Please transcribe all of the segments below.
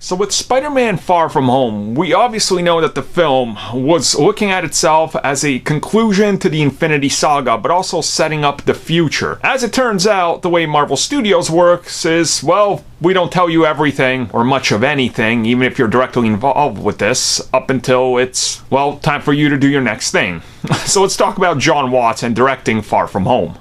So with Spider-Man Far From Home, we obviously know that the film was looking at itself as a conclusion to the Infinity Saga, but also setting up the future. As it turns out, the way Marvel Studios works is, well, we don't tell you everything, or much of anything, even if you're directly involved with this, up until it's, well, time for you to do your next thing. So let's talk about Jon Watts and directing Far From Home.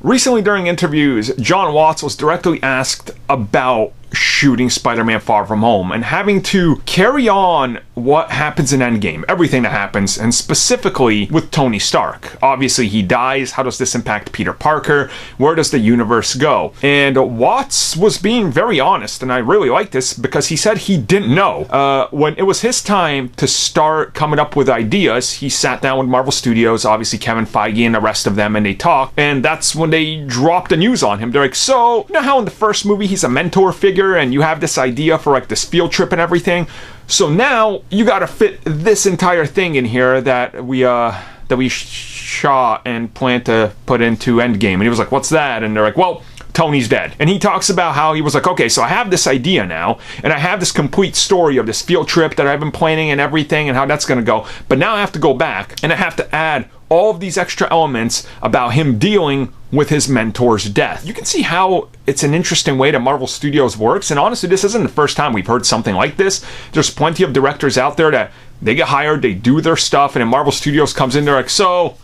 Recently, during interviews, Jon Watts was directly asked about shooting Spider-Man Far From Home and having to carry on what happens in Endgame, everything that happens, and specifically with Tony Stark. Obviously, he dies. How does this impact Peter Parker? Where does the universe go? And Watts was being very honest, and I really like this because he said he didn't know. When it was his time to start coming up with ideas, he sat down with Marvel Studios, obviously Kevin Feige and the rest of them, and they talked, and that's when they dropped the news on him. They're like, so, you know how in the first movie he's a mentor figure and you have this idea for like this field trip and everything? So now you gotta fit this entire thing in here that we shot and plan to put into Endgame. And he was like, what's that? And they're like, well, Tony's dead. And he talks about how he was like, okay, so I have this idea now, and I have this complete story of this field trip that I've been planning and everything and how that's gonna go, but now I have to go back and I have to add all of these extra elements about him dealing with his mentor's death. You can see how it's an interesting way that Marvel Studios works, and honestly, this isn't the first time we've heard something like this. There's plenty of directors out there that they get hired, they do their stuff, and then Marvel Studios comes in, they're like, so,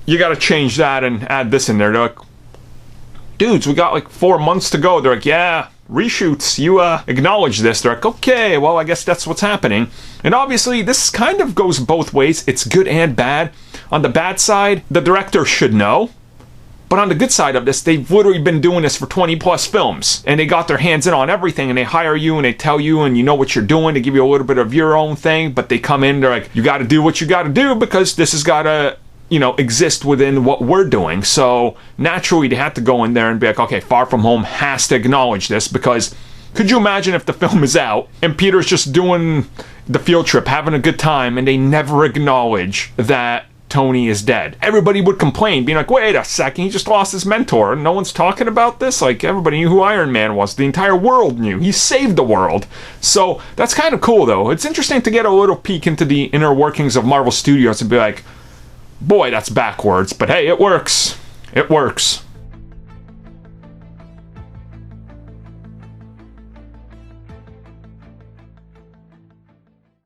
you gotta change that and add this in there. They're like, dudes, we got like 4 months to go. They're like, yeah, reshoots, you acknowledge this. They're like, okay, well, I guess that's what's happening. And obviously, this kind of goes both ways. It's good and bad. On the bad side, the director should know. But on the good side of this, they've literally been doing this for 20 plus films. And they got their hands in on everything, and they hire you, and they tell you, and you know what you're doing. They give you a little bit of your own thing, but they come in, they're like, you gotta do what you gotta do, because this has gotta, you know, exist within what we're doing. So naturally, they had to go in there and be like, okay, Far From Home has to acknowledge this, because could you imagine if the film is out and Peter's just doing the field trip, having a good time, and they never acknowledge that Tony is dead? Everybody would complain, being like, wait a second, he just lost his mentor. No one's talking about this? Like, everybody knew who Iron Man was. The entire world knew. He saved the world. So that's kind of cool, though. It's interesting to get a little peek into the inner workings of Marvel Studios and be like, boy, that's backwards. But hey, it works. It works.